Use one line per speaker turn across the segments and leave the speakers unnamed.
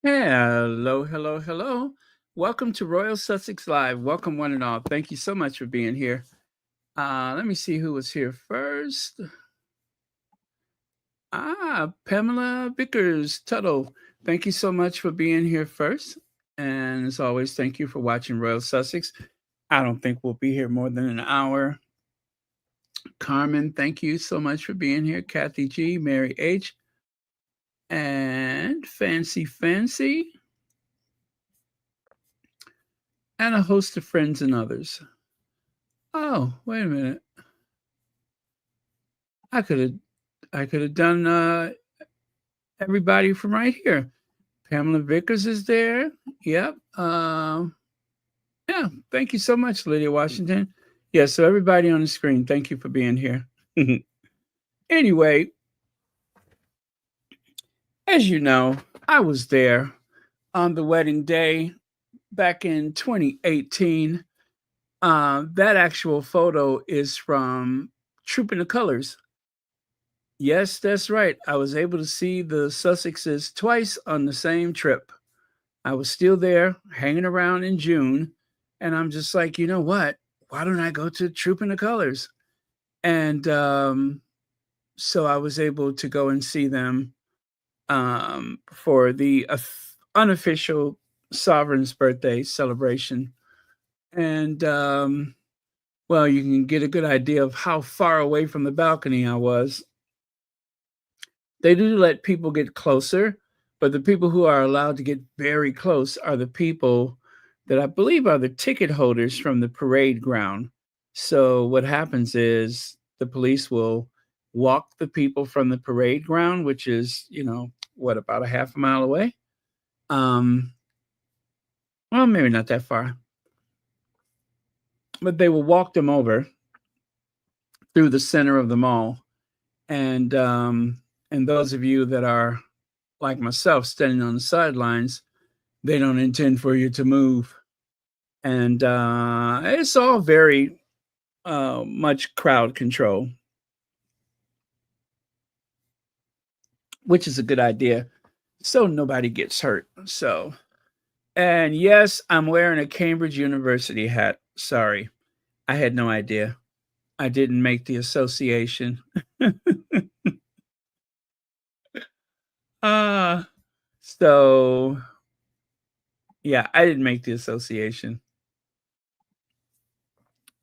Hello, hello, hello. Welcome to Royal Sussex Live. Welcome, one and all. Thank you so much for being here. Let me see who was here first. Pamela Vickers Tuttle. Thank you so much for being here first. And as always, thank you for watching Royal Sussex. I don't think we'll be here more than an hour. Carmen, thank you so much for being here. Kathy G, Mary H, and Fancy, and a host of friends and others. Oh, wait a minute. I could have done everybody from right here. Pamela Vickers is there. Yep. Yeah. Thank you so much, Lydia Washington. Yeah. So everybody on the screen, thank you for being here. Anyway, as you know, I was there on the wedding day back in 2018. That actual photo is from Trooping the Colors. Yes, that's right. I was able to see the Sussexes twice on the same trip. I was still there hanging around in June, and I'm just like, you know what? Why don't I go to Trooping the Colors? And so I was able to go and see them for the unofficial Sovereign's birthday celebration. And well, you can get a good idea of how far away from the balcony I was. They do let people get closer, but the people who are allowed to get very close are the people that I believe are the ticket holders from the parade ground. So what happens is the police will walk the people from the parade ground, which is, what, about a half a mile away? Well, maybe not that far. But they will walk them over through the center of the mall. And those of you that are like myself standing on the sidelines, they don't intend for you to move. And it's all very much crowd control, which is a good idea. So nobody gets hurt. So, and yes, I'm wearing a Cambridge University hat. Sorry, I had no idea. I didn't make the association. uh, so, yeah, I didn't make the association.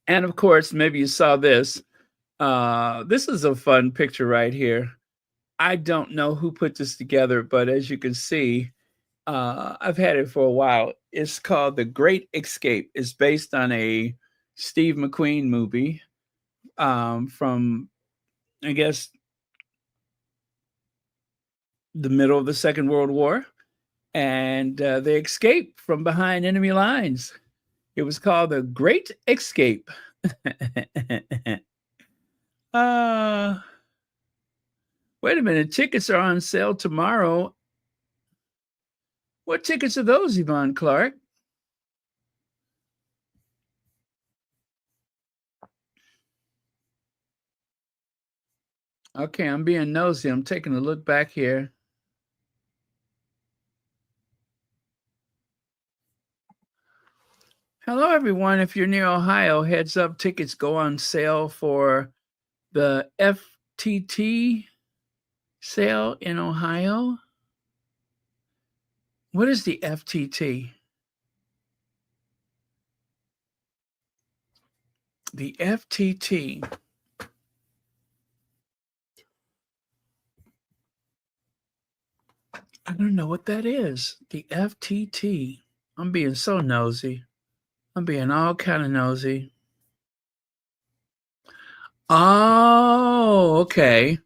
And of course, maybe you saw this. This is a fun picture right here. I don't know who put this together, but as you can see, I've had it for a while. It's called The Great Escape. It's based on a Steve McQueen movie from, I guess, the middle of the Second World War. And they escaped from behind enemy lines. It was called The Great Escape. uh, Wait a minute. Tickets are on sale tomorrow. What tickets are those, Yvonne Clark? Okay, I'm being nosy. I'm taking a look back here. Hello, everyone. If you're near Ohio, heads up, tickets go on sale for the FTT sale in Ohio. What is the FTT? The FTT. I don't know what that is. The FTT. I'm being so nosy. I'm being all kind of nosy. Oh, okay.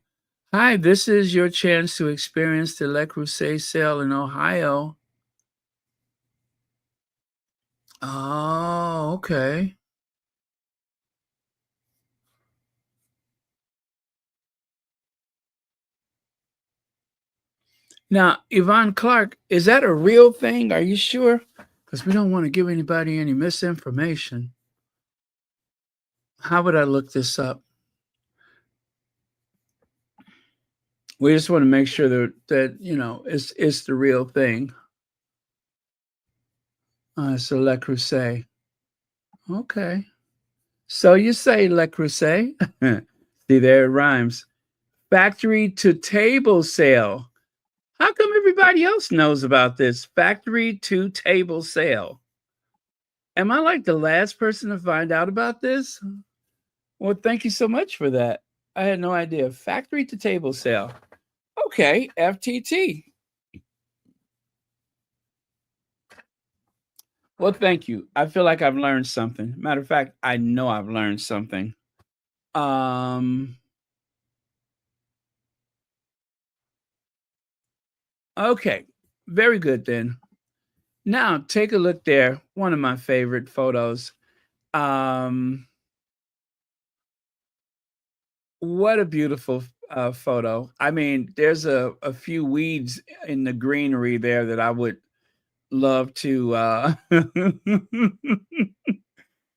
Hi, this is your chance to experience the Le Creuset sale in Ohio. Oh, okay. Now, Yvonne Clark, is that a real thing? Are you sure? Because we don't want to give anybody any misinformation. How would I look this up? We just want to make sure that it's the real thing. So Le Creuset. Okay. So you say Le Creuset. See, there it rhymes. Factory to table sale. How come everybody else knows about this? Factory to table sale. Am I like the last person to find out about this? Well, thank you so much for that. I had no idea. Factory to table sale. Okay, FTT. Well, thank you. I feel like I've learned something. Matter of fact, I know I've learned something. Um, okay. Very good then. Now take a look there. One of my favorite photos. Um, what a beautiful photo. I mean, there's a few weeds in the greenery there that I would love to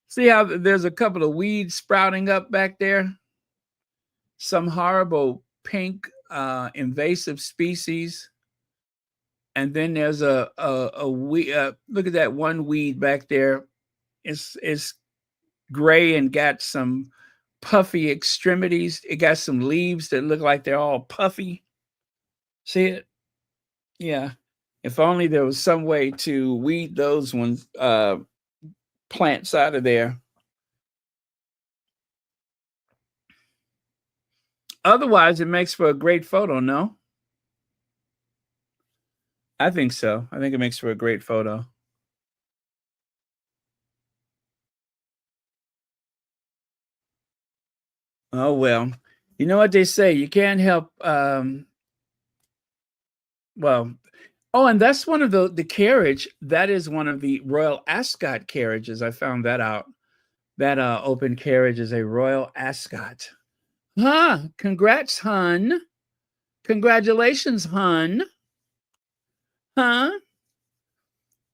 see how there's a couple of weeds sprouting up back there. Some horrible pink invasive species. And then there's a weed. Look at that one weed back there. It's gray and got some puffy extremities. It got some leaves that look like they're all puffy. See it? Yeah. If only there was some way to weed those ones plants out of there. Otherwise, it makes for a great photo, no? I think so. I think it makes for a great photo. Oh well. You know what they say, you can't help well, oh, and that's one of the carriage, that is one of the Royal Ascot carriages. I found that out. That open carriage is a Royal Ascot. Huh, congrats, hun. Congratulations, hun. Huh?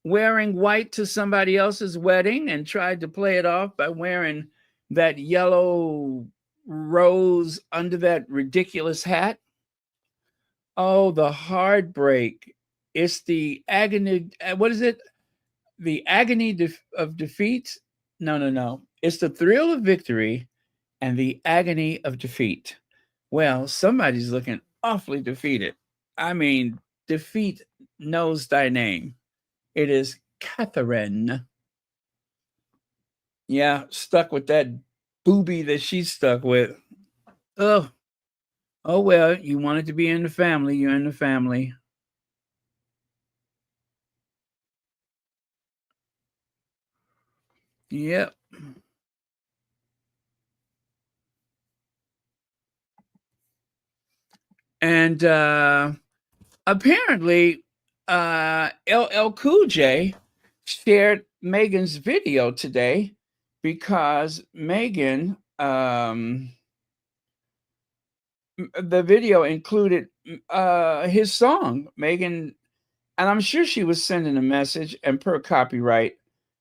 Wearing white to somebody else's wedding and tried to play it off by wearing that yellow rose under that ridiculous hat. Oh, the heartbreak. It's the agony. What is it? The agony of defeat? No, no, no. It's the thrill of victory and the agony of defeat. Well, somebody's looking awfully defeated. I mean, defeat knows thy name. It is Catherine. Yeah, stuck with that booby that she's stuck with. Oh, oh well, you wanted to be in the family, you're in the family. Yep. And apparently, LL Cool J shared Megan's video today because Megan, the video included his song. Megan, and I'm sure she was sending a message, and per copyright,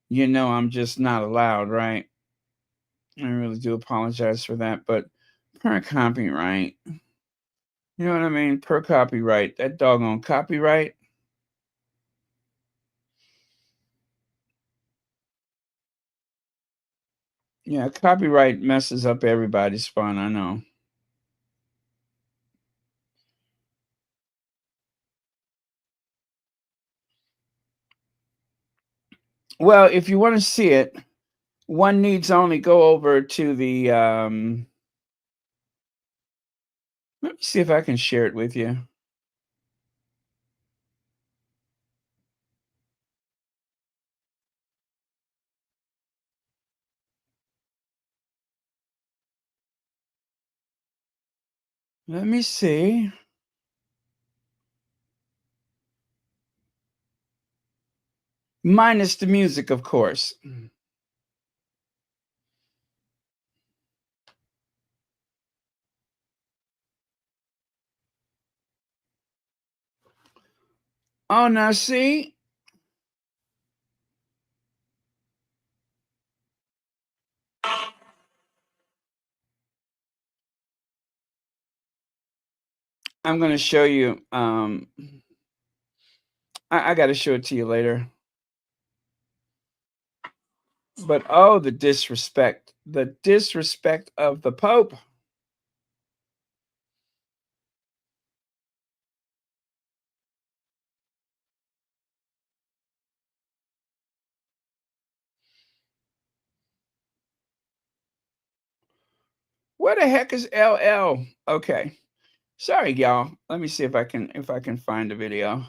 you know, I'm just not allowed, right? I really do apologize for that, but per copyright, you know what I mean? Per copyright, that doggone copyright. Yeah, copyright messes up everybody's fun, I know. Well, if you want to see it, one needs only go over to the let me see if I can share it with you. Let me see. Minus the music, of course. Oh, now see? I'm gonna show you. I got to show it to you later. But oh, the disrespect. The disrespect of the Pope. Where the heck is LL? Okay. Sorry, y'all. Let me see if I can find the video.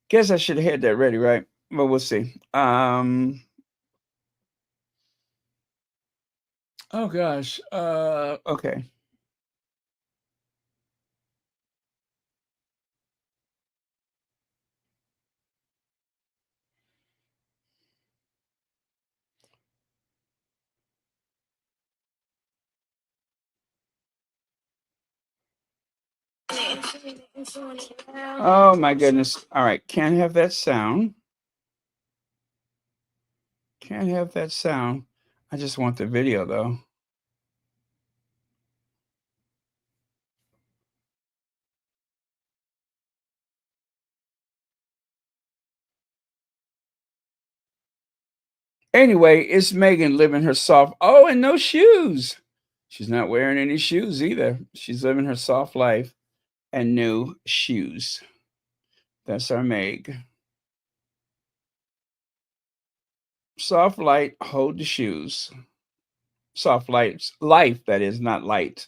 Guess I should have had that ready, right? But we'll see. Oh gosh. Okay. Oh my goodness. All right. Can't have that sound. Can't have that sound. I just want the video though. Anyway, it's Megan living her soft. Oh, and no shoes. She's not wearing any shoes either. She's living her soft life and no shoes. That's our Meg. Soft light, hold the shoes. Soft lights, life, that is, not light.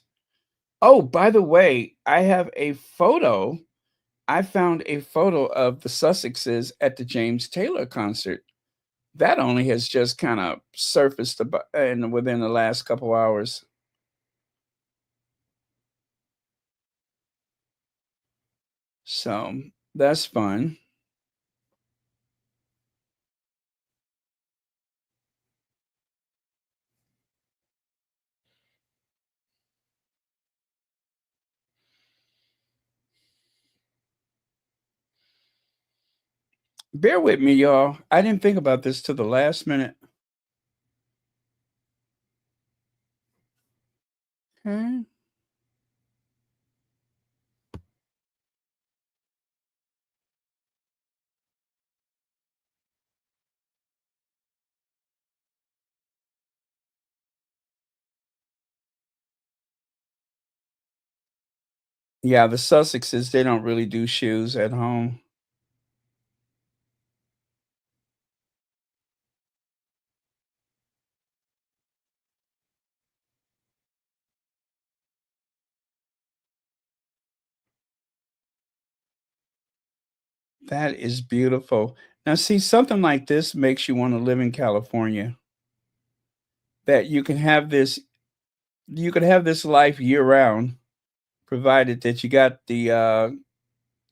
Oh, by the way, I have a photo. I found a photo of the Sussexes at the James Taylor concert. That only has just kind of surfaced within the last couple hours. So that's fun. Bear with me, y'all. I didn't think about this till the last minute. Okay. Yeah, the Sussexes, they don't really do shoes at home. That is beautiful. Now, see, something like this makes you want to live in California. That you can have this life year round, provided that you got the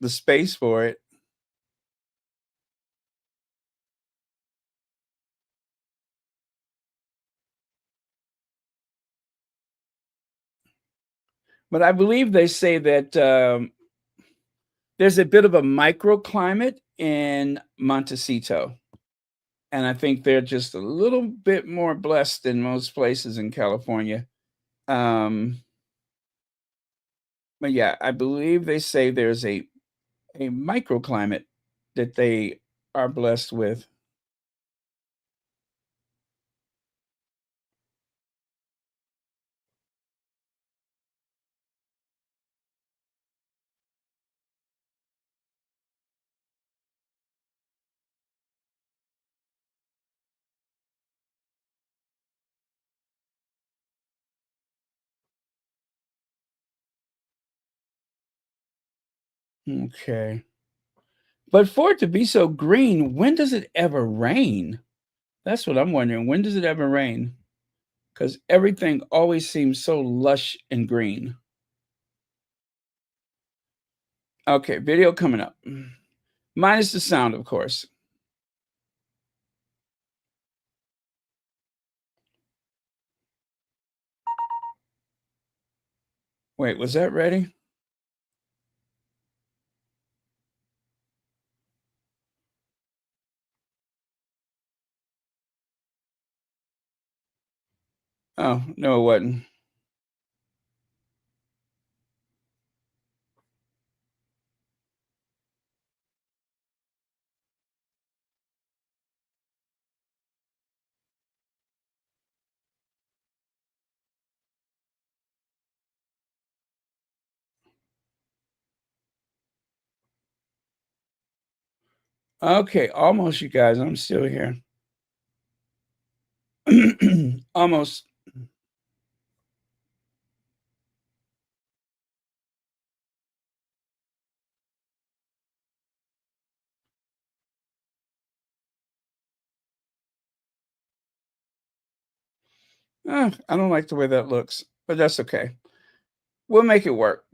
space for it. But I believe they say that there's a bit of a microclimate in Montecito, and I think they're just a little bit more blessed than most places in California. Um, but yeah, I believe they say there's a microclimate that they are blessed with. Okay. But for it to be so green, when does it ever rain? That's what I'm wondering. When does it ever rain? Because everything always seems so lush and green. Okay, video coming up. Minus the sound, of course. Wait, was that ready? Oh, no, it wasn't. Okay, almost, you guys. I'm still here. Almost. I don't like the way that looks, but that's okay. We'll make it work.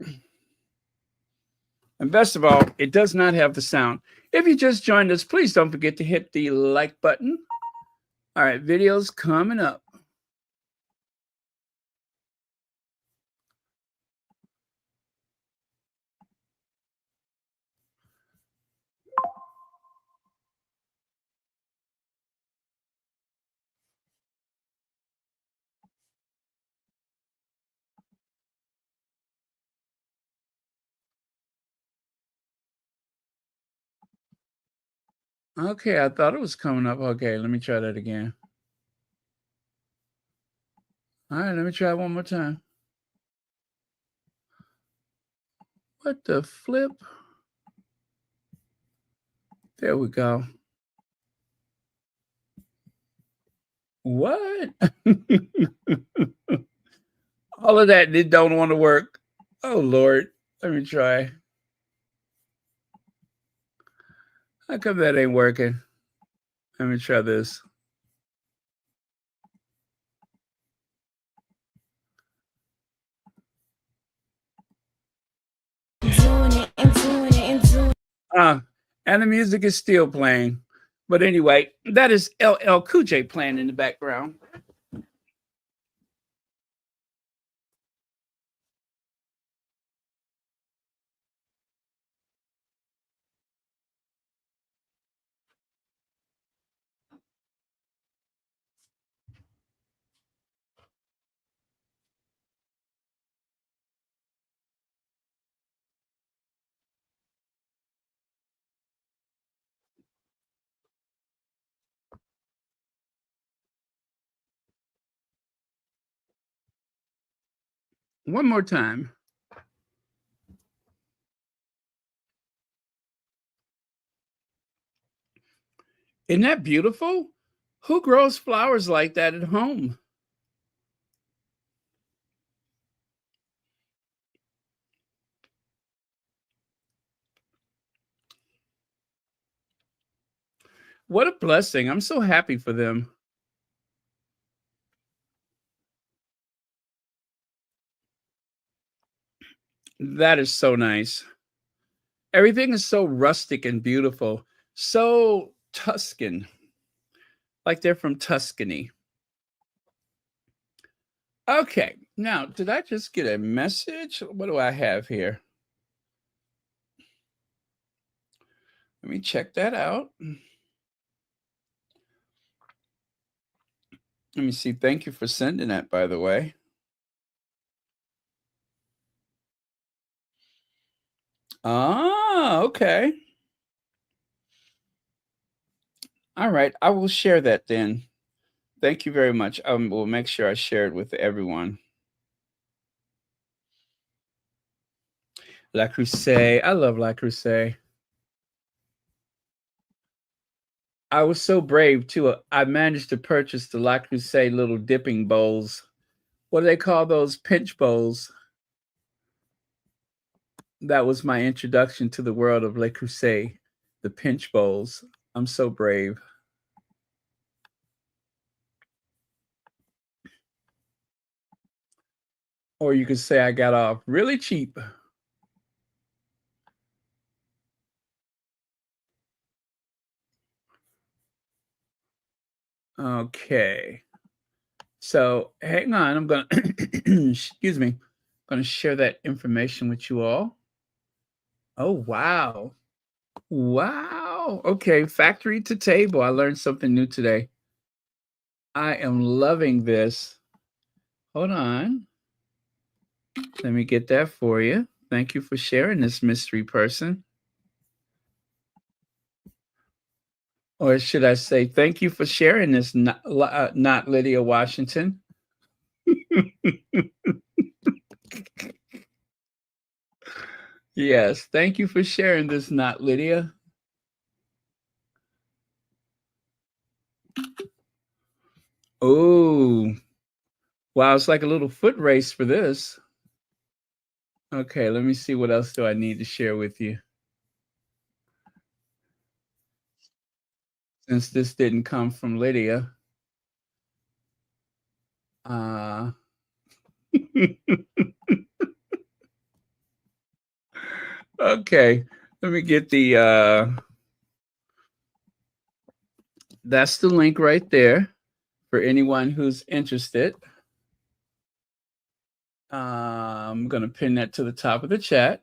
And best of all, it does not have the sound. If you just joined us, please don't forget to hit the like button. All right, videos coming up. Okay, I thought it was coming up. Okay, let me try that again. All right, let me try one more time. What the flip? There we go. What? All of that it don't want to work. Oh Lord. Let me try. How come that ain't working? Let me try this. And the music is still playing. But anyway, that is LL Cool J playing in the background. One more time. Isn't that beautiful? Who grows flowers like that at home? What a blessing. I'm so happy for them. That is so nice. Everything is so rustic and beautiful, so Tuscan, like they're from Tuscany. Okay, now, did I just get a message? What do I have here? Let me check that out. Let me see. Thank you for sending that, by the way. Ah, okay. All right. I will share that then. Thank you very much. We'll make sure I share it with everyone. La Crusade. I love La Crusade. I was so brave too. I managed to purchase the La Crusade little dipping bowls. What do they call those? Pinch bowls. That was my introduction to the world of Le Creuset, the pinch bowls. I'm so brave. Or you could say I got off really cheap. Okay. So hang on. I'm going to, excuse me, going to share that information with you all. Oh, wow. Wow. Okay. Factory to table. I learned something new today. I am loving this. Hold on. Let me get that for you. Thank you for sharing this, mystery person. Or should I say, thank you for sharing this, not Lydia Washington. Yes, thank you for sharing this, not Lydia. Oh, wow. It's like a little foot race for this. Okay, let me see what else do I need to share with you. Since this didn't come from Lydia. Uh, okay, let me get the that's the link right there for anyone who's interested. I'm going to pin that to the top of the chat.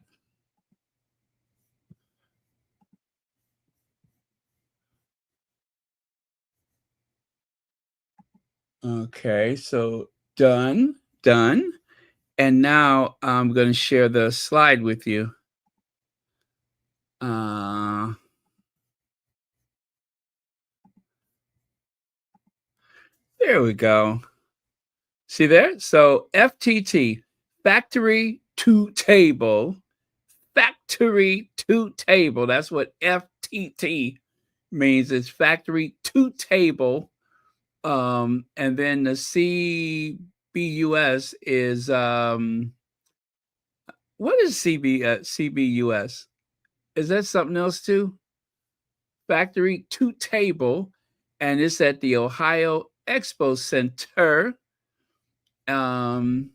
Okay, so done. And now I'm going to share the slide with you. There we go. See there? So FTT, factory to table. Factory to table. That's what FTT means. It's factory to table. And then the CBUS is what is CBUS? Is that something else too? Factory to table, and it's at the Ohio Expo Center. And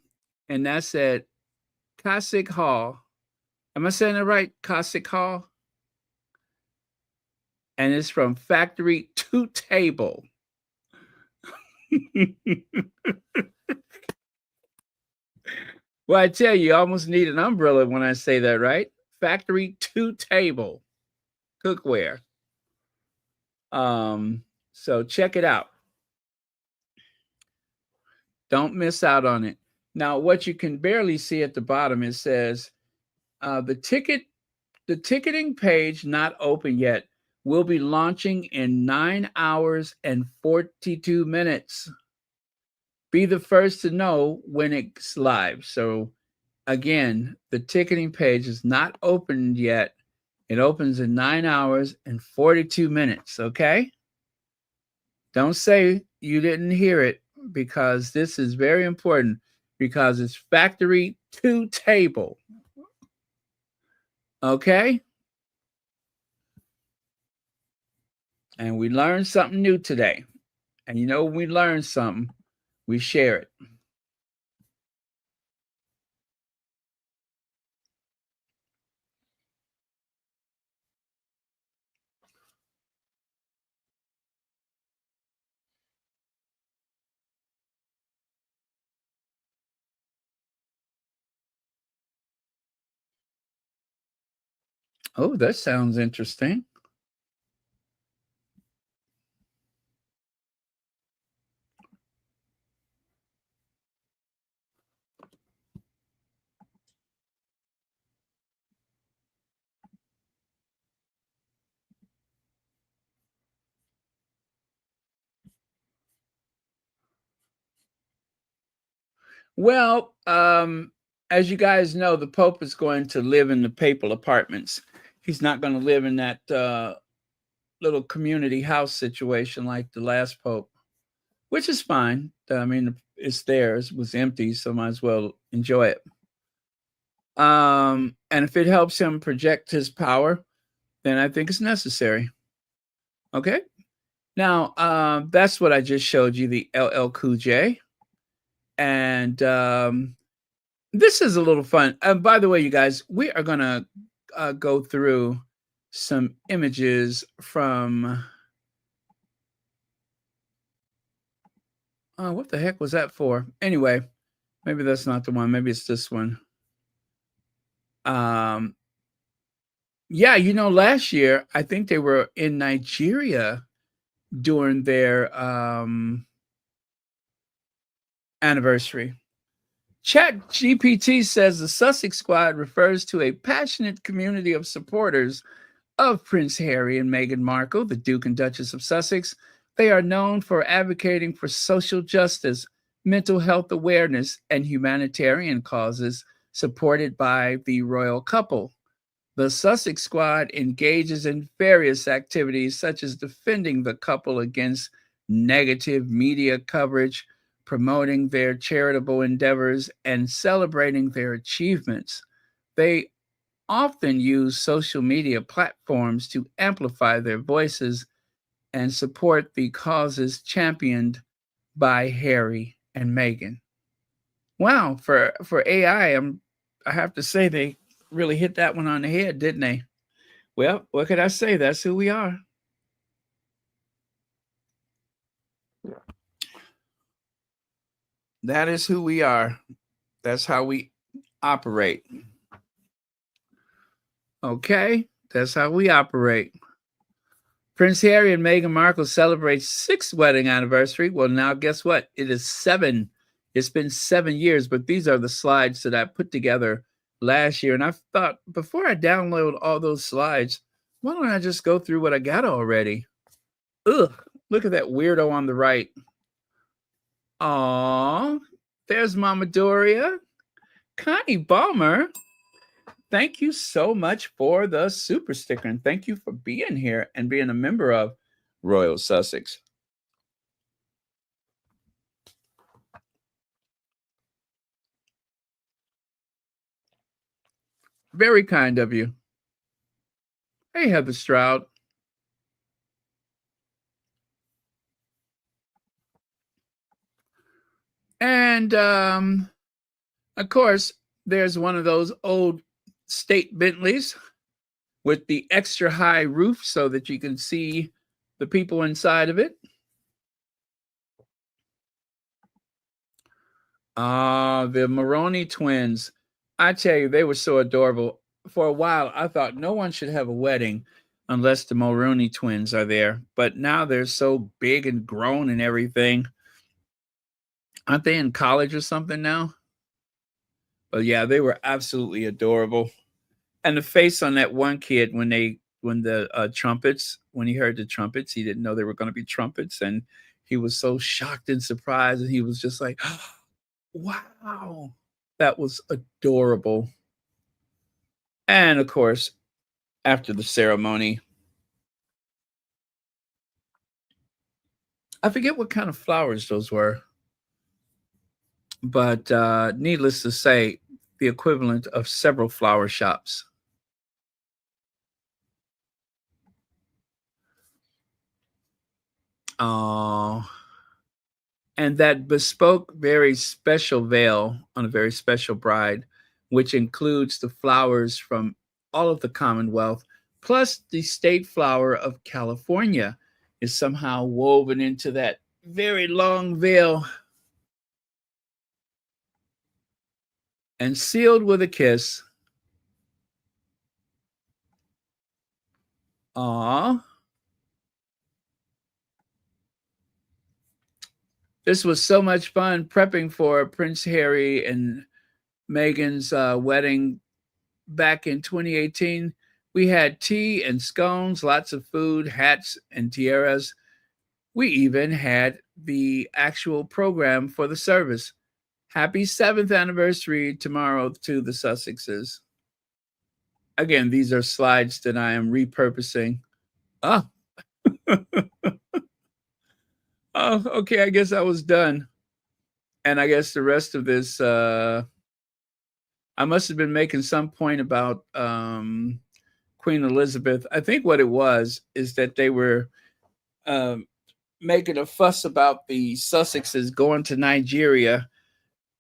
that's at Cossack Hall. Am I saying it right? Cossack Hall? And it's from factory to table. Well, I tell you, you almost need an umbrella when I say that, right? Factory to table cookware. So check it out. Don't miss out on it. Now, what you can barely see at the bottom, it says the ticketing page not open yet. Will be launching in 9 hours and 42 minutes. Be the first to know when it's live. So again, the ticketing page is not opened yet. It opens in 9 hours and 42 minutes. Okay. Don't say you didn't hear it, because this is very important, because it's factory to table. Okay. And we learned something new today. And you know, when we learn something, we share it. Oh, that sounds interesting. Well, as you guys know, the Pope is going to live in the papal apartments. He's not going to live in that little community house situation like the last Pope, which is fine. I mean, it's theirs. It was empty, so might as well enjoy it. And if it helps him project his power, then I think it's necessary. Okay. Now, that's what I just showed you, the LL Cool J. And this is a little fun. By the way, you guys, we are going to go through some images from. What the heck was that for? Anyway, maybe that's not the one. Maybe it's this one. Yeah, you know, last year, I think they were in Nigeria during their anniversary. Chat GPT says the Sussex Squad refers to a passionate community of supporters of Prince Harry and Meghan Markle, the Duke and Duchess of Sussex. They are known for advocating for social justice, mental health awareness, and humanitarian causes supported by the royal couple. The Sussex Squad engages in various activities such as defending the couple against negative media coverage, promoting their charitable endeavors, and celebrating their achievements. They often use social media platforms to amplify their voices and support the causes championed by Harry and Meghan. Wow, for AI, I have to say they really hit that one on the head, didn't they? Well, what could I say? That's who we are. That is who we are. That's how we operate. Okay, that's how we operate. Prince Harry and Meghan Markle celebrate sixth wedding anniversary. Well, now guess what? It is seven. It's been 7 years, but these are the slides that I put together last year. And I thought before I download all those slides, why don't I just go through what I got already? Ugh, look at that weirdo on the right. Aw, there's Mama Doria. Connie Balmer, thank you so much for the super sticker. And thank you for being here and being a member of Royal Sussex. Very kind of you. Hey, Heather Stroud. And of course, there's one of those old state Bentleys with the extra high roof so that you can see the people inside of it. The Maroney twins. I tell you, they were so adorable. For a while, I thought no one should have a wedding unless the Maroney twins are there. But now they're so big and grown and everything. Aren't they in college or something now? But yeah, they were absolutely adorable. And the face on that one kid when the trumpets, when he heard the trumpets, he didn't know they were going to be trumpets, and he was so shocked and surprised, and he was just like, "Wow, that was adorable." And of course, after the ceremony, I forget what kind of flowers those were, but needless to say, the equivalent of several flower shops. Oh, and that bespoke, very special veil on a very special bride, which includes the flowers from all of the Commonwealth, plus the state flower of California, is somehow woven into that very long veil and sealed with a kiss. Aww. This was so much fun prepping for Prince Harry and Meghan's wedding back in 2018. We had tea and scones, lots of food, hats and tiaras. We even had the actual program for the service. Happy 7th anniversary tomorrow to the Sussexes. Again, these are slides that I am repurposing. Oh, oh, okay. I guess I was done. And I guess the rest of this, I must have been making some point about Queen Elizabeth. I think what it was is that they were um, making a fuss about the Sussexes going to Nigeria,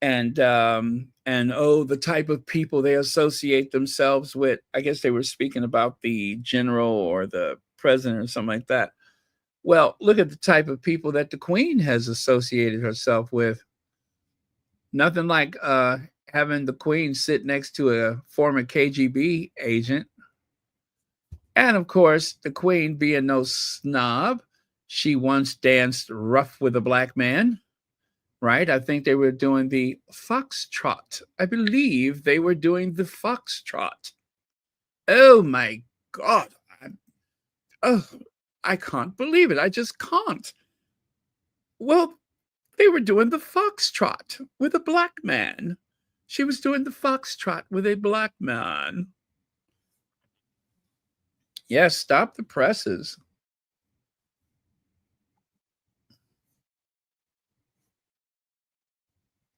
and oh, the type of people they associate themselves with. I guess they were speaking about the general or the president or something like that. Well, look at the type of people that the Queen has associated herself with. Nothing like having the Queen sit next to a former KGB agent. And of course, the Queen being no snob, she once danced rough with a black man, right? I think they were doing the foxtrot. I believe they were doing the foxtrot. Oh my God. Oh, I can't believe it. I just can't. Well, they were doing the foxtrot with a black man. She was doing the foxtrot with a black man. Yes, stop the presses.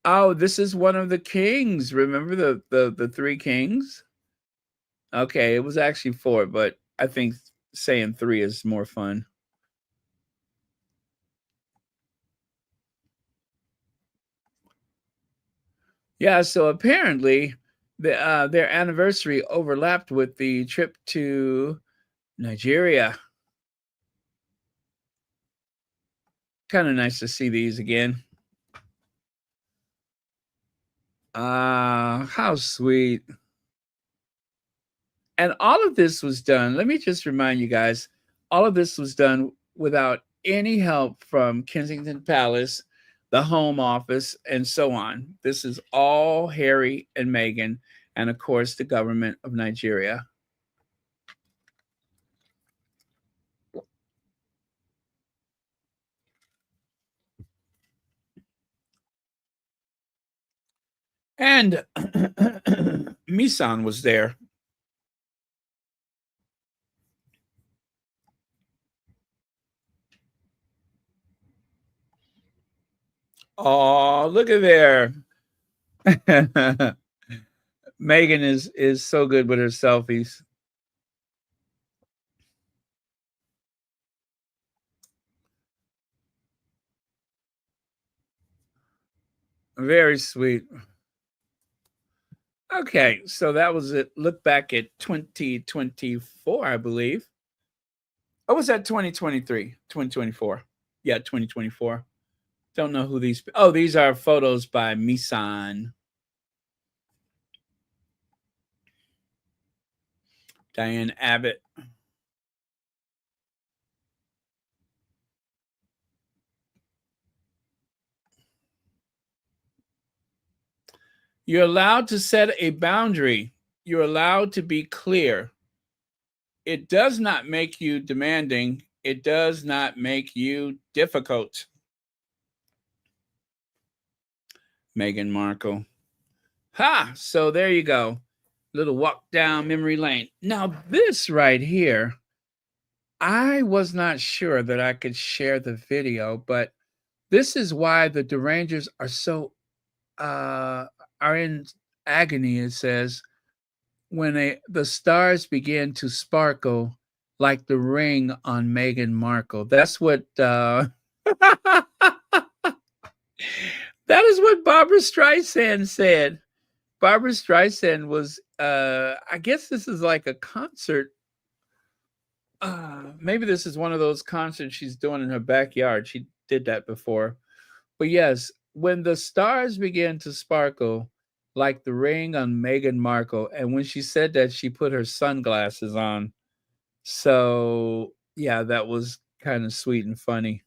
Oh, this is one of the kings. Remember the three kings? Okay, it was actually four, but I think saying three is more fun. Yeah, so apparently their anniversary overlapped with the trip to Nigeria. Kind of nice to see these again. Ah, how sweet. And all of this was done, let me just remind you guys, all of this was done without any help from Kensington Palace, the Home Office, and so on. This is all Harry and Meghan, and of course, the government of Nigeria. And Misan was there. Oh, look at there. Megan is so good with her selfies. Very sweet. Okay, so that was it. Look back at 2024, I believe. Oh, was that 2023? 2024. Yeah, 2024. Don't know who these. Oh, these are photos by Misan, Diane Abbott. You're allowed to set a boundary. You're allowed to be clear. It does not make you demanding. It does not make you difficult. Meghan Markle. Ha! So there you go. Little walk down memory lane. Now, this right here, I was not sure that I could share the video, but this is why the Derangers are so are in agony. It says when the stars begin to sparkle like the ring on Meghan Markle. That's what that is what Barbara Streisand said. Barbara Streisand was I guess this is like a concert. Maybe this is one of those concerts she's doing in her backyard. She did that before. But yes, when the stars began to sparkle like the ring on Meghan Markle, and when she said that, she put her sunglasses on. So yeah, that was kind of sweet and funny.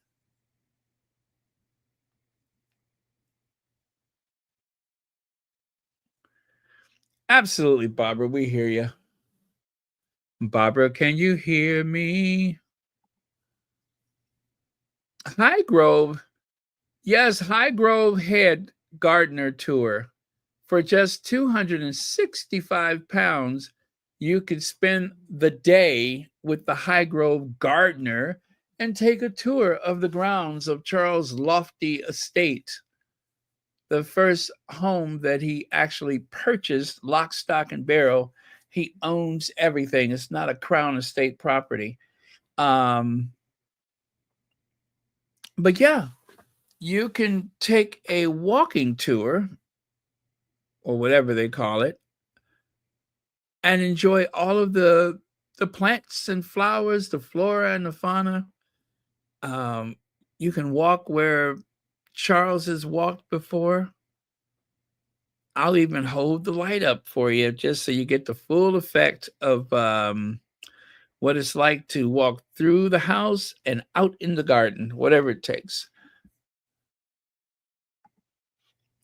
Absolutely, Barbara. We hear you. Barbara, can you hear me? Highgrove. Yes, Highgrove Head Gardener Tour. For just £265, you could spend the day with the Highgrove gardener and take a tour of the grounds of Charles' lofty estate, the first home that he actually purchased, lock, stock, and barrel. He owns everything. It's not a Crown Estate property. Um, but yeah, you can take a walking tour or whatever they call it and enjoy all of the plants and flowers, the flora and the fauna. Um, you can walk where Charles has walked before. I'll even hold the light up for you just so you get the full effect of what it's like to walk through the house and out in the garden, whatever it takes.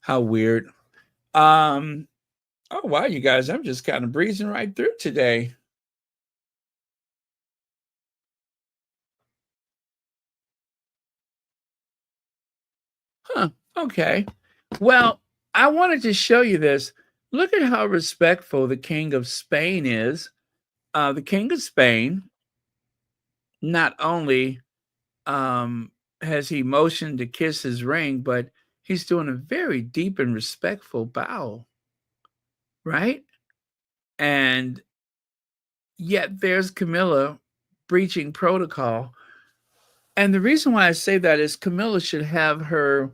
How weird. Um, oh wow, you guys, I'm just kind of breezing right through today. Huh. Okay. Well, I wanted to show you this. Look at how respectful the King of Spain is. The King of Spain, not only has he motioned to kiss his ring, but He's doing a very deep and respectful bow, right? And yet there's Camilla breaching protocol. And the reason why I say that is Camilla should have her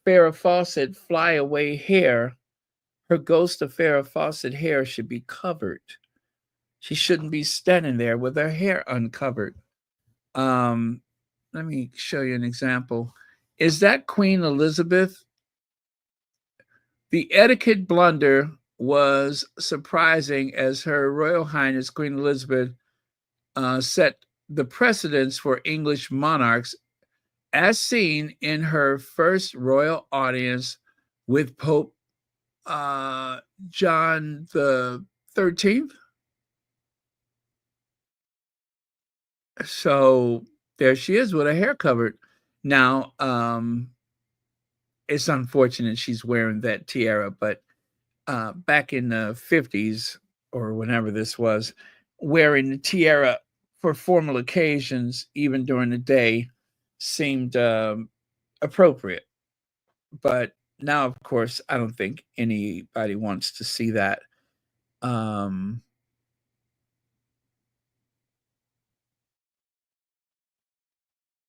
Farrah Fawcett flyaway hair, her ghost of Farrah Fawcett hair should be covered. She shouldn't be standing there with her hair uncovered. Um, Let me show you an example. Is that Queen Elizabeth? The etiquette blunder was surprising as Her Royal Highness Queen Elizabeth set the precedence for English monarchs, as seen in her first royal audience with Pope John the 13th. So there she is with her hair covered. Now, it's unfortunate she's wearing that tiara, but back in the 50s or whenever this was, wearing the tiara for formal occasions, even during the day, seemed appropriate. But now, of course, I don't think anybody wants to see that. Um,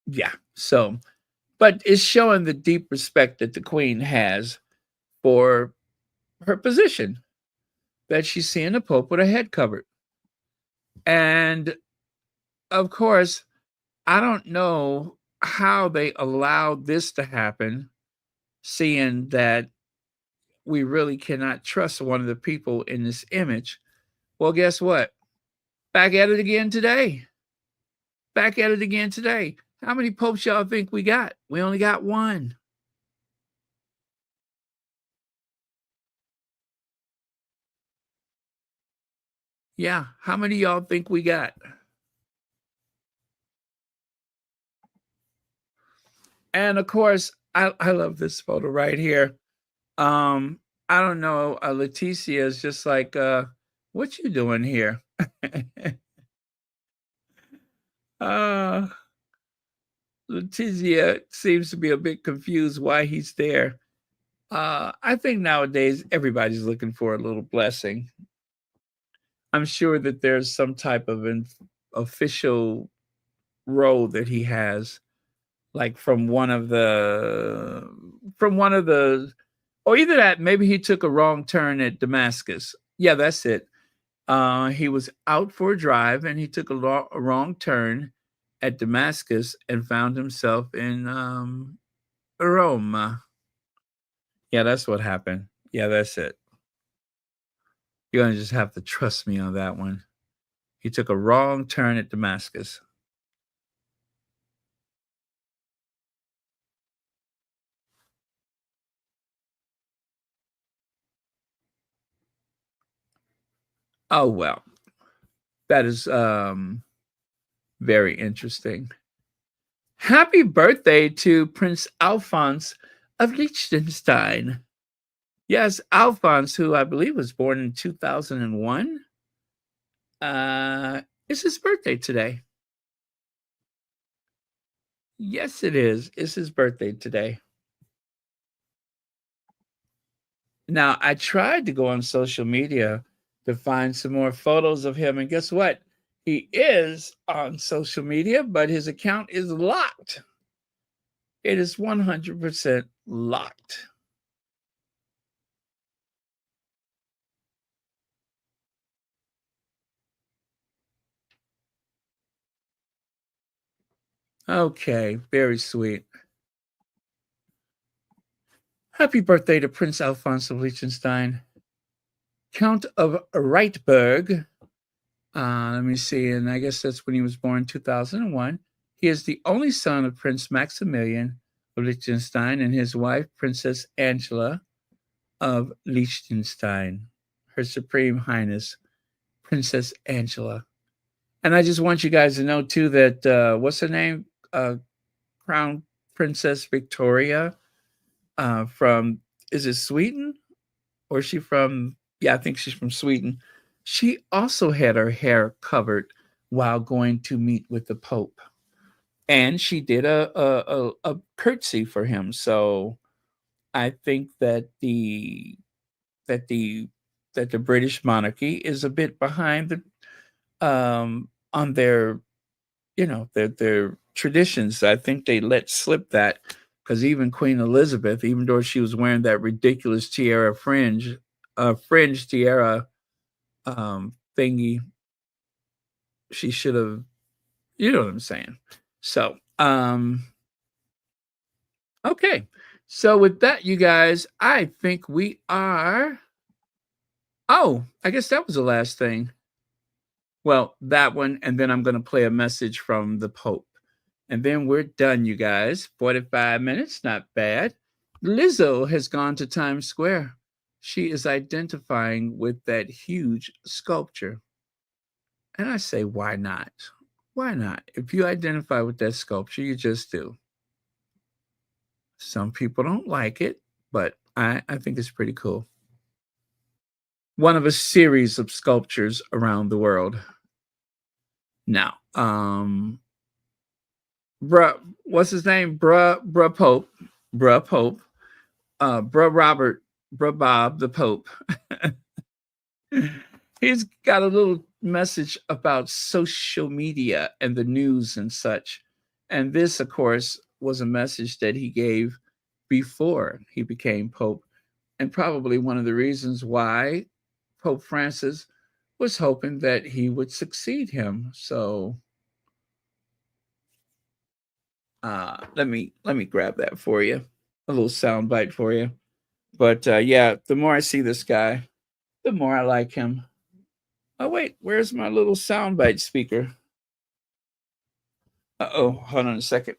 yeah. So, but it's showing the deep respect that the Queen has for her position, that she's seeing the Pope with her head covered. And of course, I don't know how they allowed this to happen, seeing that we really cannot trust one of the people in this image. Well, guess what? Back at it again today. Back at it again today. How many popes y'all think we got? We only got one. Yeah. How many y'all think we got? And of course, I love this photo right here. Um, I don't know. Leticia is just like, what you doing here? uh, Leticia seems to be a bit confused why he's there. I think nowadays everybody's looking for a little blessing. I'm sure that there's some type of official role that he has, like from one of the, or either that, maybe he took a wrong turn at Damascus. Yeah, that's it. He was out for a drive and he took a wrong turn at Damascus and found himself in Rome. Yeah, that's what happened. Yeah, that's it. You're gonna just have to trust me on that one. He took a wrong turn at Damascus. Oh well, that is very interesting. Happy birthday to Prince Alphonse of Liechtenstein. Yes, Alphonse, who I believe was born in 2001. Uh, it's his birthday today. Yes, it is. It's his birthday today. Now, I tried to go on social media to find some more photos of him, and guess what? He is on social media, but his account is locked. It is 100% locked. Okay, very sweet. Happy birthday to Prince Alphonse of Liechtenstein, Count of Reitberg. Let me see, and I guess that's when he was born, 2001. He is the only son of Prince Maximilian of Liechtenstein and his wife, Princess Angela of Liechtenstein, Her Supreme Highness, Princess Angela. And I just want you guys to know, too, that what's her name? Crown Princess Victoria from, is it Sweden? Or is she from, yeah, I think she's from Sweden. She also had her hair covered while going to meet with the Pope. And she did a curtsy for him. So I think that that the the British monarchy is a bit behind on their, their traditions. I think they let slip that, because even Queen Elizabeth, even though she was wearing that ridiculous fringe tiara thingy, she should have, you know what I'm saying. So okay. So with that, you guys, I think we are. Oh, I guess that was the last thing. Well, that one, and then I'm going to play a message from the Pope. And then we're done, you guys. 45 minutes, not bad. Lizzo has gone to Times Square. She is identifying with that huge sculpture. And I say, why not? Why not? If you identify with that sculpture, you just do. Some people don't like it, but I think it's pretty cool. One of a series of sculptures around the world. Now, what's his name? Bruh Pope, Bruh Robert, Bruh Bob the Pope. He's got a little message about social media and the news and such. And this, of course, was a message that he gave before he became Pope, and probably one of the reasons why Pope Francis was hoping that he would succeed him. So let me grab that for you, a little sound bite for you. But yeah, the more I see this guy, the more I like him. Oh wait, where's my little soundbite speaker? Oh, hold on a second.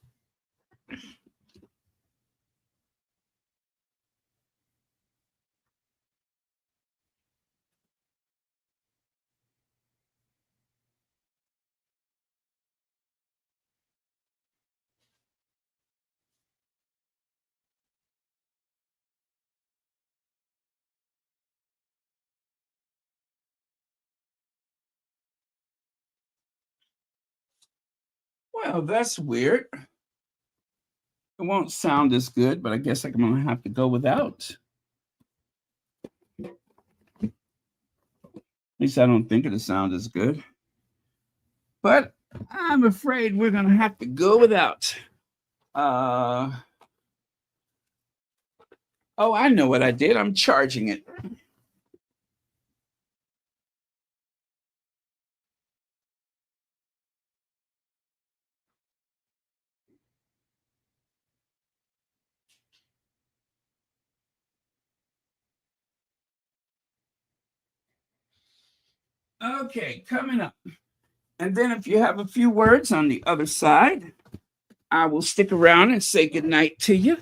Well, that's weird. It won't sound as good, but I guess I'm gonna have to go without. At least I don't think it'll sound as good. But I'm afraid we're gonna have to go without. Uh oh, I know what I did. I'm charging it. Okay, coming up. And then if you have a few words on the other side, I will stick around and say goodnight to you.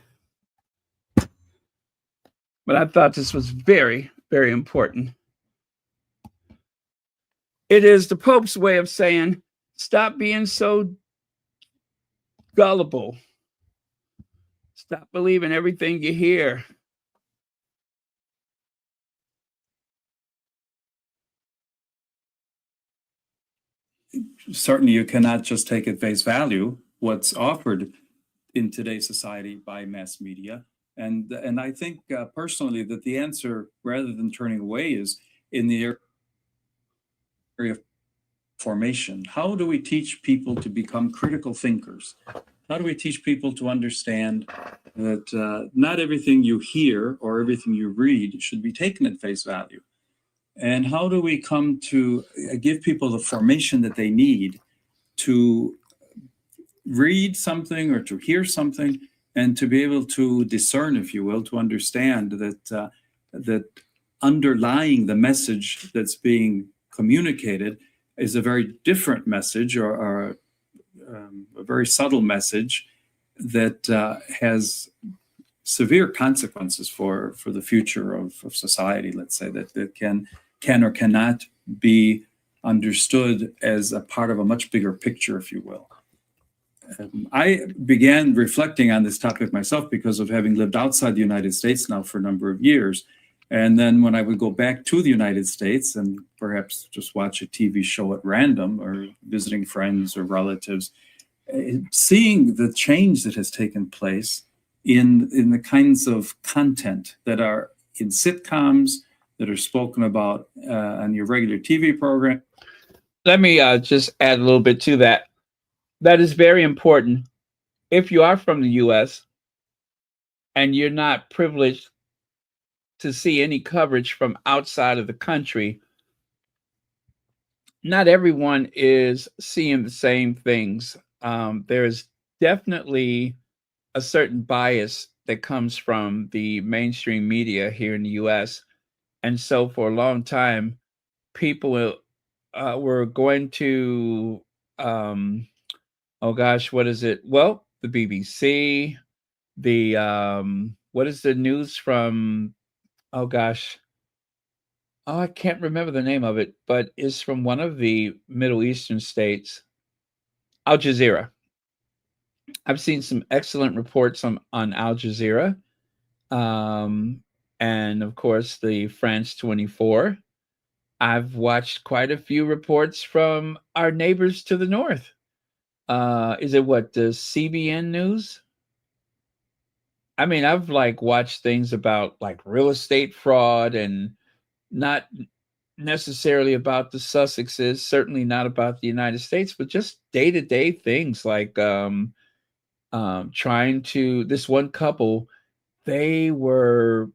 But I thought this was very, very important. It is the Pope's way of saying, stop being so gullible. Stop believing everything you hear.
Certainly, you cannot just take at face value what's offered in today's society by mass media. And I think personally that the answer, rather than turning away, is in the area of formation. How do we teach people to become critical thinkers? How do we teach people to understand that not everything you hear or everything you read should be taken at face value? And how do we come to give people the formation that they need to read something or to hear something and to be able to discern, if you will, to understand that that underlying the message that's being communicated is a very different message, or a very subtle message that has severe consequences for the future of society. Let's say that can or cannot be understood as a part of a much bigger picture, if you will. I began reflecting on this topic myself because of having lived outside the United States now for a number of years. And then when I would go back to the United States and perhaps just watch a TV show at random or visiting friends or relatives, seeing the change that has taken place in the kinds of content that are in sitcoms, that are spoken about on your regular TV program.
Let me just add a little bit to that. That is very important. If you are from the US and you're not privileged to see any coverage from outside of the country, not everyone is seeing the same things. There's definitely a certain bias that comes from the mainstream media here in the US. And so for a long time, people were going to, oh gosh, what is it? Well, the BBC, the, what is the news from, oh gosh, oh, I can't remember the name of it, but it's from one of the Middle Eastern states, Al Jazeera. I've seen some excellent reports on Al Jazeera. Um, and of course, the France 24. I've watched quite a few reports from our neighbors to the north. Is it what, the CBN News? I mean, I've like watched things about like real estate fraud and not necessarily about the Sussexes, certainly not about the United States, but just day to day things like trying to. This one couple, they were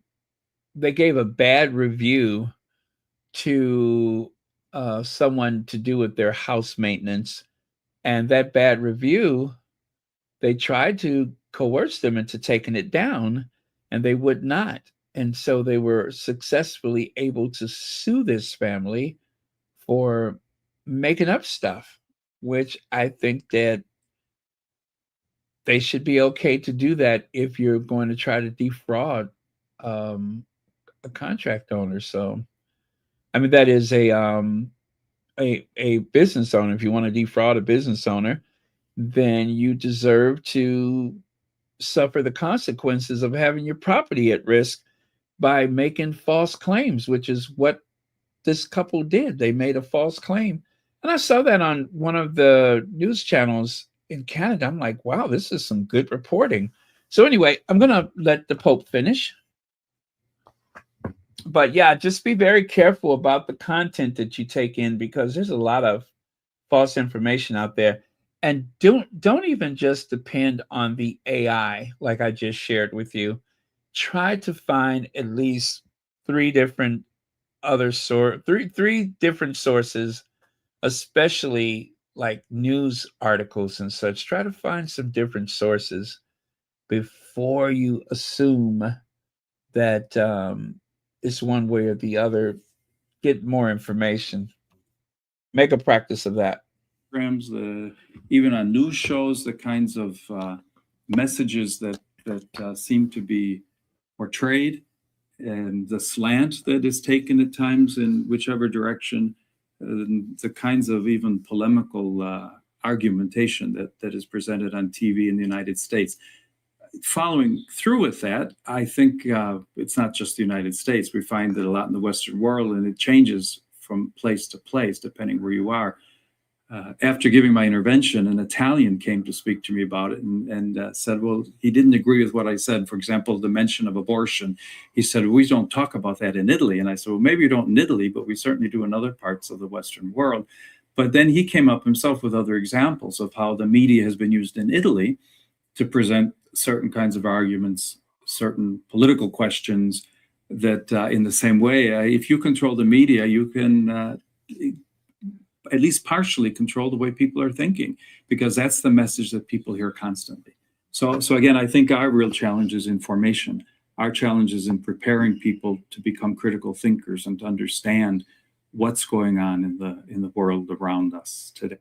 they gave a bad review to someone to do with their house maintenance, and that bad review, they tried to coerce them into taking it down, and they would not. And so they were successfully able to sue this family for making up stuff, which I think that they should be okay to do that if you're going to try to defraud um, a contract owner. So, I mean, that is a business owner. If you want to defraud a business owner, then you deserve to suffer the consequences of having your property at risk by making false claims, which is what this couple did. They made a false claim. And I saw that on one of the news channels in Canada. I'm like, wow, this is some good reporting. So, anyway, I'm going to let the Pope finish. But yeah, just be very careful about the content that you take in, because there's a lot of false information out there. And don't even just depend on the AI like I just shared with you. Try to find at least three different sources, especially like news articles and such. Try to find some different sources before you assume that it's one way or the other. Get more information. Make a practice of that.
Programs, even on news shows, the kinds of messages that seem to be portrayed, and the slant that is taken at times in whichever direction, the kinds of even polemical argumentation that is presented on TV in the United States. Following through with that, I think it's not just the United States. We find that a lot in the Western world, and it changes from place to place depending where you are. After giving my intervention, an Italian came to speak to me about it and said, well, he didn't agree with what I said. For example, the mention of abortion. He said, we don't talk about that in Italy. And I said, well, maybe you don't in Italy, but we certainly do in other parts of the Western world. But then he came up himself with other examples of how the media has been used in Italy to present certain kinds of arguments, certain political questions that in the same way, if you control the media, you can at least partially control the way people are thinking, because that's the message that people hear constantly. So again, I think our real challenge is information. Our challenge is in preparing people to become critical thinkers and to understand what's going on in the world around us today.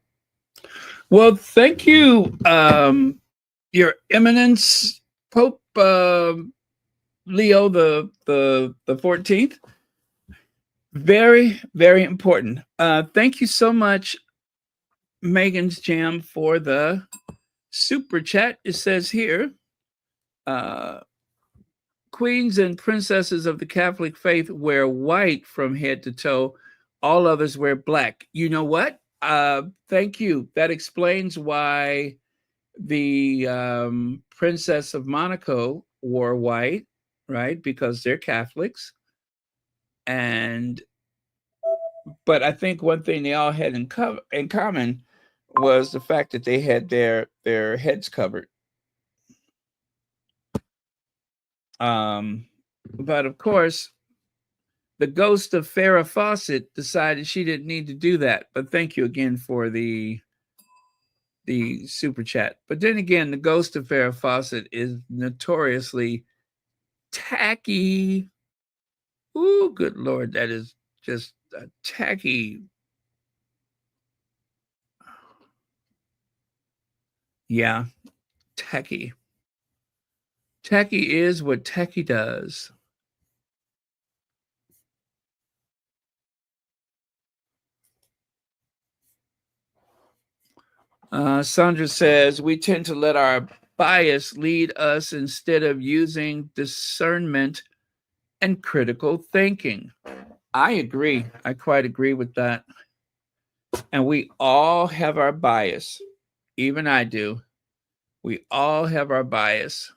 Well, thank you, Your Eminence, Pope Leo the 14th. Very, very important. Thank you so much, Megan's Jam, for the super chat. It says here, queens and princesses of the Catholic faith wear white from head to toe. All others wear black. You know what? Thank you. That explains why The Princess of Monaco wore white, right? Because they're Catholics. And but I think one thing they all had in common was the fact that they had their heads covered. But of course, the ghost of Farrah Fawcett decided she didn't need to do that. But thank you again for the super chat. But then again, the ghost of Farrah Fawcett is notoriously tacky. Ooh, good Lord, that is just a tacky. Yeah, tacky. Tacky is what tacky does. Sandra says, we tend to let our bias lead us instead of using discernment and critical thinking. I agree. I quite agree with that. And we all have our bias. Even I do. We all have our bias.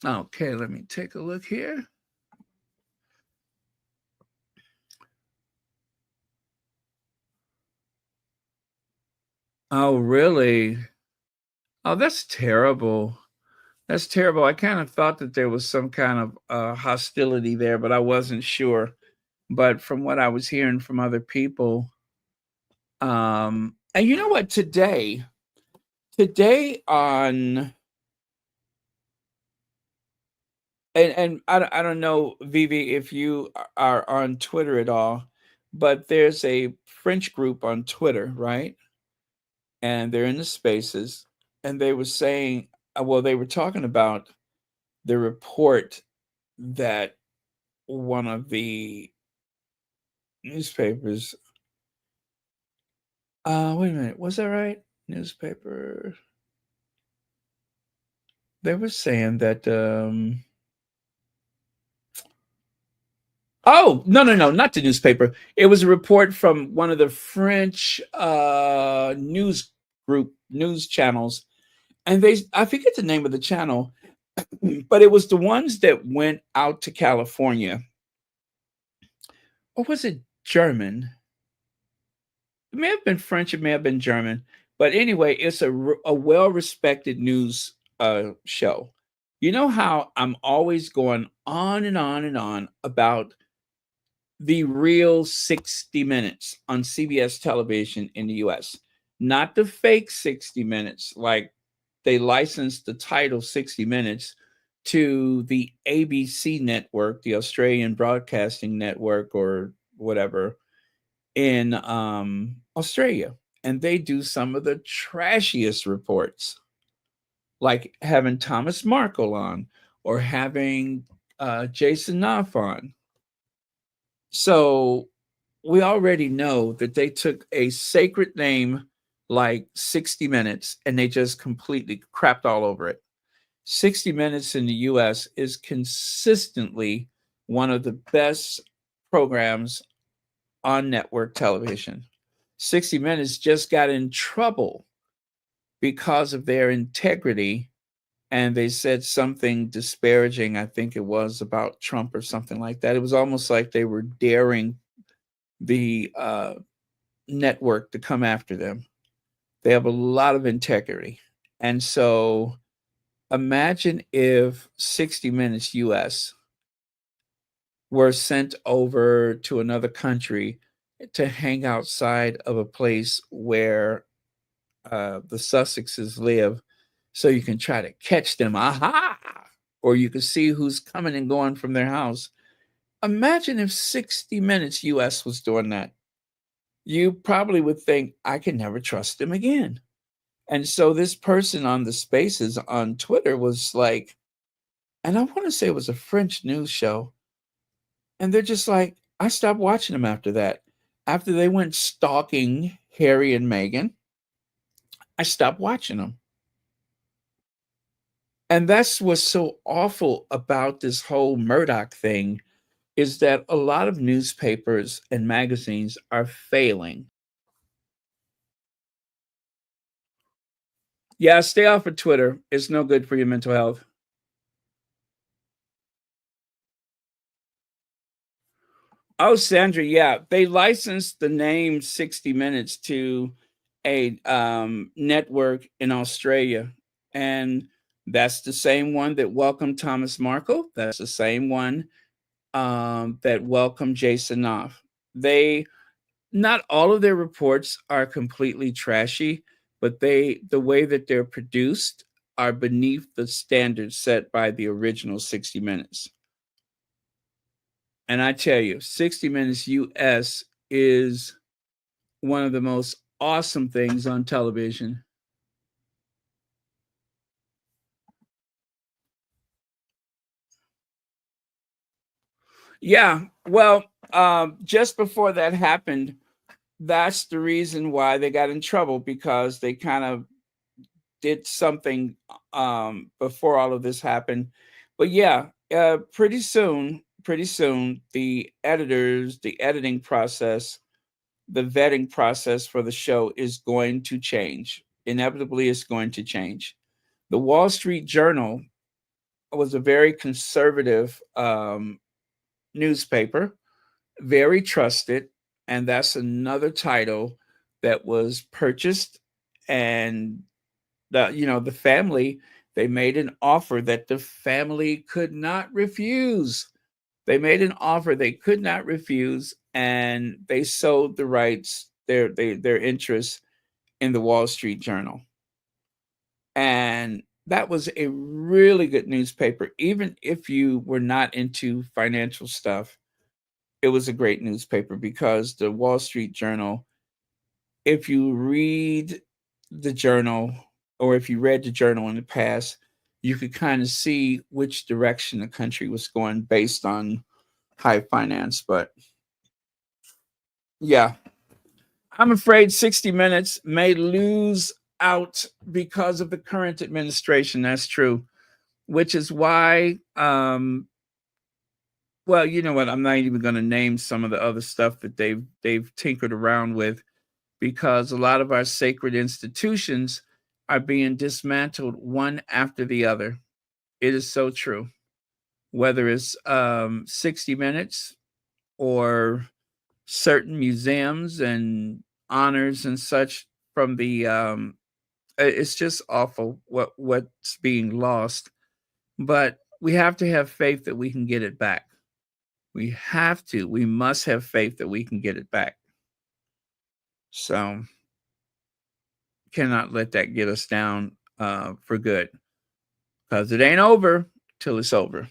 Okay, let me take a look here. Oh, really? Oh, that's terrible. That's terrible. I kind of thought that there was some kind of hostility there, but I wasn't sure. But from what I was hearing from other people, and you know what? Today on, and I don't know, Vivi, if you are on Twitter at all, but there's a French group on Twitter, right? And they're in the spaces, and they were saying, well, they were talking about the report that one of the newspapers, wait a minute, was that right? Newspaper. They were saying that oh, no, no, no, not the newspaper. It was a report from one of the French news channels. And I forget the name of the channel, but it was the ones that went out to California. Or was it German? It may have been French, it may have been German. But anyway, it's a well-respected news show. You know how I'm always going on and on and on about the real 60 Minutes on CBS television in the US, not the fake 60 Minutes, like they licensed the title 60 Minutes to the ABC network, the Australian Broadcasting Network, or whatever, in Australia. And they do some of the trashiest reports, like having Thomas Markle on or having Jason Knopf on. So we already know that they took a sacred name like 60 Minutes and they just completely crapped all over it. 60 Minutes in the US is consistently one of the best programs on network television. 60 Minutes just got in trouble because of their integrity, and they said something disparaging, I think it was, about Trump or something like that. It was almost like they were daring the network to come after them. They have a lot of integrity. And so imagine if 60 Minutes US were sent over to another country to hang outside of a place where the Sussexes live, so you can try to catch them. Aha! Or you can see who's coming and going from their house. Imagine if 60 Minutes US was doing that. You probably would think, I can never trust them again. And so this person on the spaces on Twitter was like, and I want to say it was a French news show. And they're just like, I stopped watching them after that. After they went stalking Harry and Meghan, I stopped watching them. And that's what's so awful about this whole Murdoch thing is that a lot of newspapers and magazines are failing. Yeah, stay off of Twitter. It's no good for your mental health. Oh, Sandra, yeah, they licensed the name 60 Minutes to a network in Australia, and that's the same one that welcomed Thomas Markle. That's the same one that welcomed Jason Knopf. They not all of their reports are completely trashy, but the way that they're produced are beneath the standards set by the original 60 Minutes. And I tell you, 60 Minutes US is one of the most awesome things on television. Yeah, well, just before that happened, that's the reason why they got in trouble because they kind of did something before all of this happened. But yeah, pretty soon, the editing process, the vetting process for the show is going to change. Inevitably, it's going to change. The Wall Street Journal was a very conservative newspaper, very trusted, and that's another title that was purchased and the family, they made an offer that the family could not refuse. They made an offer they could not refuse, and they sold the rights, their interests in the Wall Street Journal. And that was a really good newspaper. Even if you were not into financial stuff, it was a great newspaper because the Wall Street Journal, if you read the journal or if you read the journal in the past, you could kind of see which direction the country was going based on high finance. But yeah, I'm afraid 60 Minutes may lose out because of the current administration. That's true, which is why, well, you know what? I'm not even going to name some of the other stuff that they've tinkered around with because a lot of our sacred institutions are being dismantled one after the other. It is so true. Whether it's 60 Minutes or certain museums and honors and such from the it's just awful what's being lost. But we have to have faith that we can get it back. We must have faith that we can get it back. So cannot let that get us down for good because it ain't over till it's over.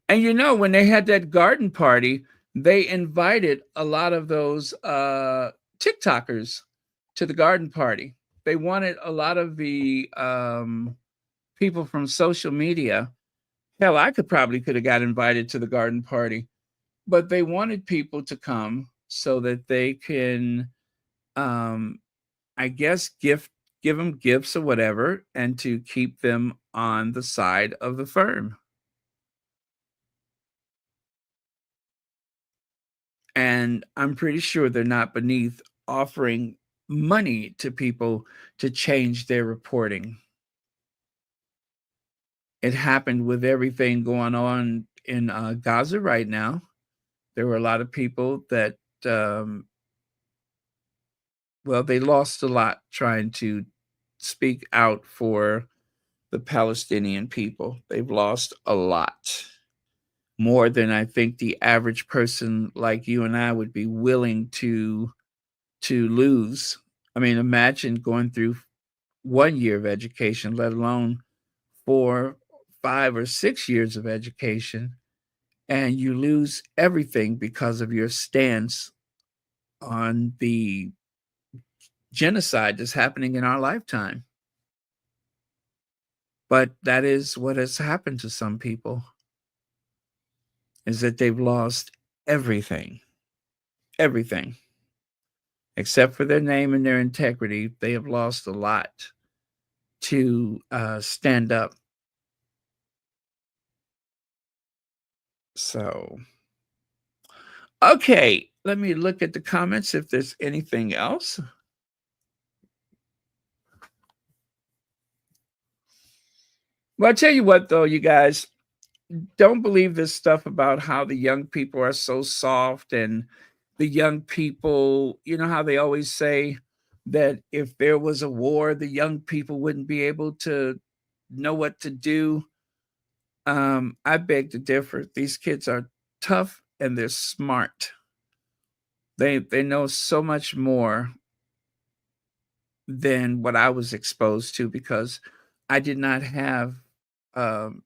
And when they had that garden party, they invited a lot of those TikTokers to the garden party. They wanted a lot of the people from social media. Hell, I could have got invited to the garden party, but they wanted people to come so that they can, um, I guess, give them gifts or whatever, and to keep them on the side of the firm. And I'm pretty sure they're not beneath offering money to people to change their reporting. It happened with everything going on in Gaza right now. There were a lot of people that, um, well, they lost a lot trying to speak out for the Palestinian people. They've lost a lot more than I think the average person like you and I would be willing to lose. I mean, imagine going through 1 year of education, let alone 4, 5, or 6 years of education, and you lose everything because of your stance on the genocide that's happening in our lifetime. But that is what has happened to some people. is that they've lost everything. Everything. Except for their name and their integrity, they have lost a lot to stand up. So, okay, let me look at the comments if there's anything else. Well, I tell you what, though, you guys, don't believe this stuff about how the young people are so soft and the young people, you know how they always say that if there was a war, the young people wouldn't be able to know what to do. I beg to differ. These kids are tough and they're smart. They know so much more than what I was exposed to because I did not have um,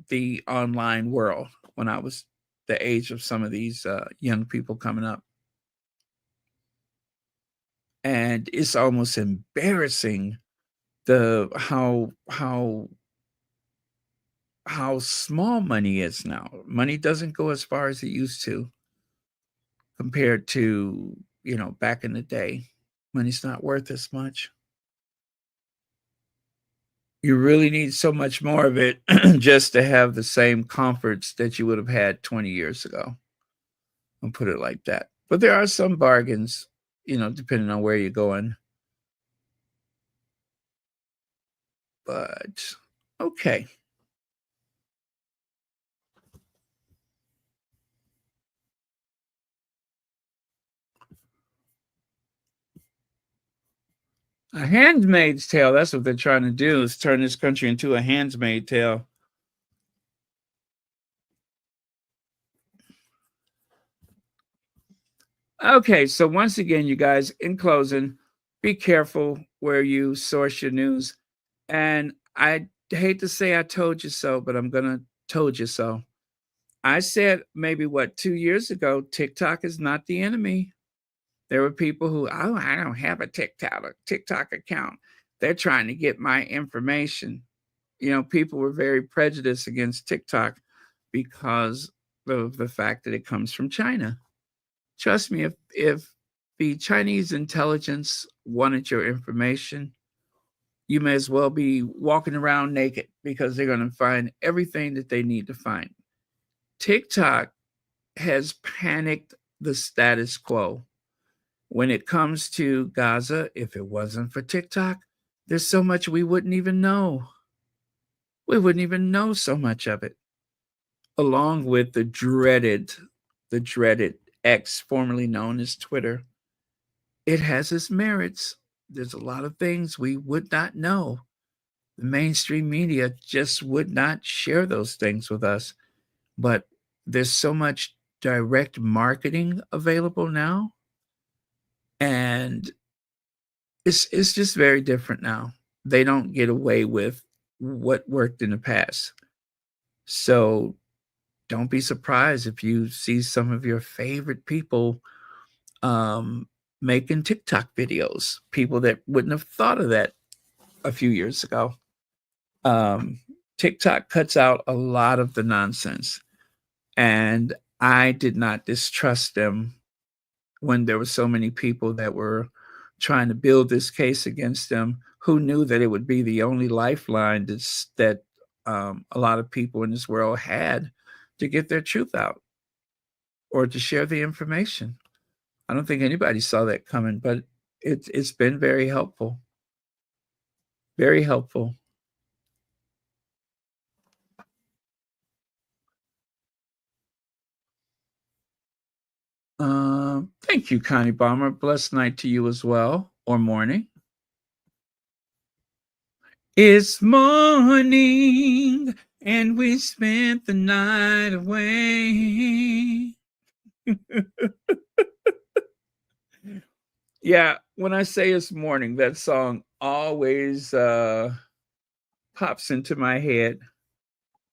the online world when I was the age of some of these young people coming up. And it's almost embarrassing the how small money is now. Money doesn't go as far as it used to compared to, you know, back in the day. Money's not worth as much. You really need so much more of it just to have the same comforts that you would have had 20 years ago. I'll put it like that. But there are some bargains, you know, depending on where you're going. But okay. A handmaid's tale. That's what they're trying to do, is turn this country into a handmaid's tale. Okay, so once again, you guys, in closing, be careful where you source your news. And I hate to say I told you so, but I'm gonna told you so. I said maybe what 2 years ago, TikTok is not the enemy. There were people who, oh, I don't have a TikTok account. They're trying to get my information. You know, people were very prejudiced against TikTok because of the fact that it comes from China. Trust me, if the Chinese intelligence wanted your information, you may as well be walking around naked because they're going to find everything that they need to find. TikTok has panicked the status quo. When it comes to Gaza, if it wasn't for TikTok, there's so much we wouldn't even know. We wouldn't even know so much of it. Along with the dreaded X, formerly known as Twitter, it has its merits. There's a lot of things we would not know. The mainstream media just would not share those things with us. But there's so much direct marketing available now. And it's just very different now. They don't get away with what worked in the past. So don't be surprised if you see some of your favorite people making TikTok videos, people that wouldn't have thought of that a few years ago. TikTok cuts out a lot of the nonsense. And I did not distrust them when there were so many people that were trying to build this case against them. Who knew that it would be the only lifeline that a lot of people in this world had to get their truth out or to share the information? I don't think anybody saw that coming, but it's been very helpful. Very helpful. Thank you, Connie Bomber. Blessed night to you as well, or morning. It's morning, and we spent the night away. Yeah, when I say it's morning, that song always pops into my head.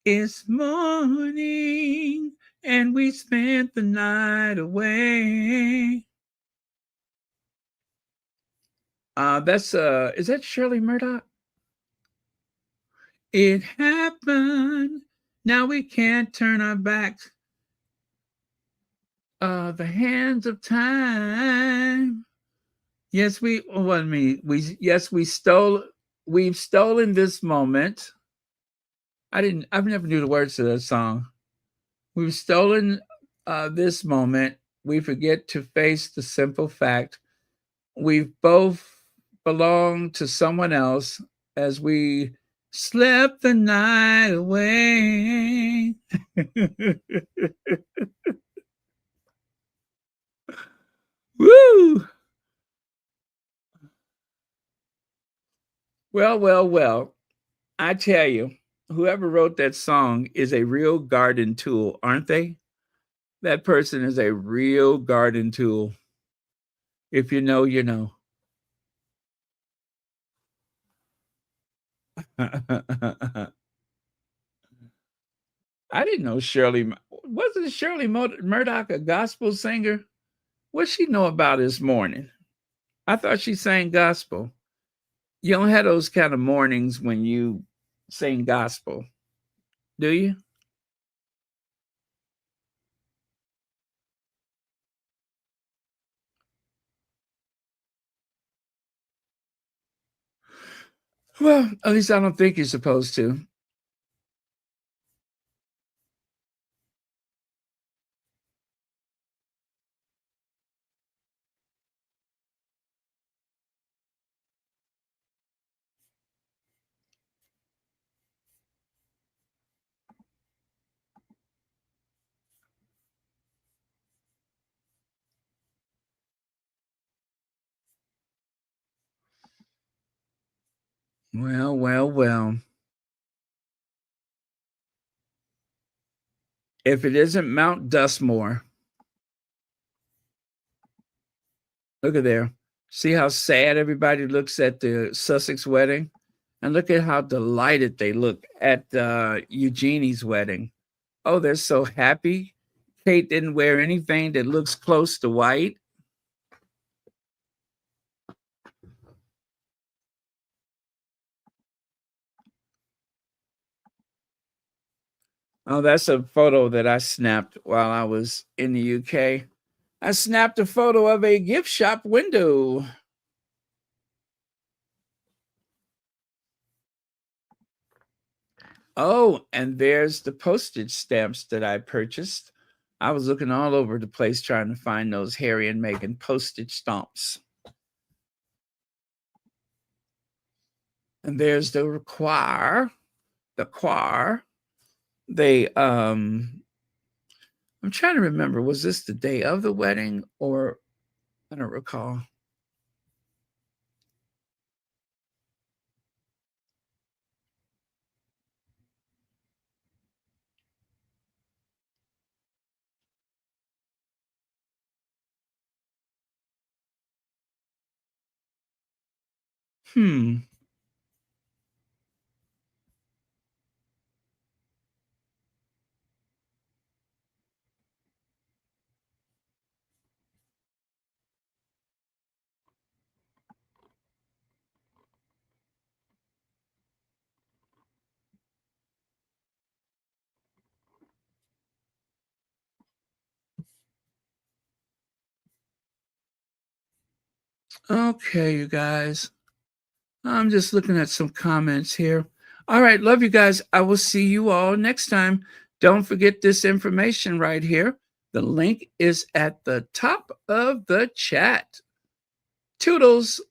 It's morning, and we spent the night away. That's is that Shirley Murdoch? It happened. Now we can't turn our backs. The hands of time. Yes, we've stolen this moment. I've never knew the words to that song. We've stolen this moment. We forget to face the simple fact we've both belonged to someone else as we slept the night away. Woo! Well. I tell you, whoever wrote that song is a real garden tool, aren't they? That person is a real garden tool. If you know, you know. I didn't know wasn't Murdoch a gospel singer? What she know about this morning? I thought she sang gospel. You don't have those kind of mornings when you sing gospel, do you? Well, at least I don't think you're supposed to. Well. If it isn't Mount Dustmore, look at there. See how sad everybody looks at the Sussex wedding? And look at how delighted they look at Eugenie's wedding. Oh, they're so happy. Kate didn't wear anything that looks close to white. Oh, that's a photo that I snapped while I was in the UK. I snapped a photo of a gift shop window. Oh, and there's the postage stamps that I purchased. I was looking all over the place trying to find those Harry and Meghan postage stamps. And there's the choir. The choir. They I'm trying to remember, was this the day of the wedding or I don't recall. Hmm. Okay, you guys. I'm just looking at some comments here. All right, love you guys. I will see you all next time. Don't forget this information right here. The link is at the top of the chat. Toodles.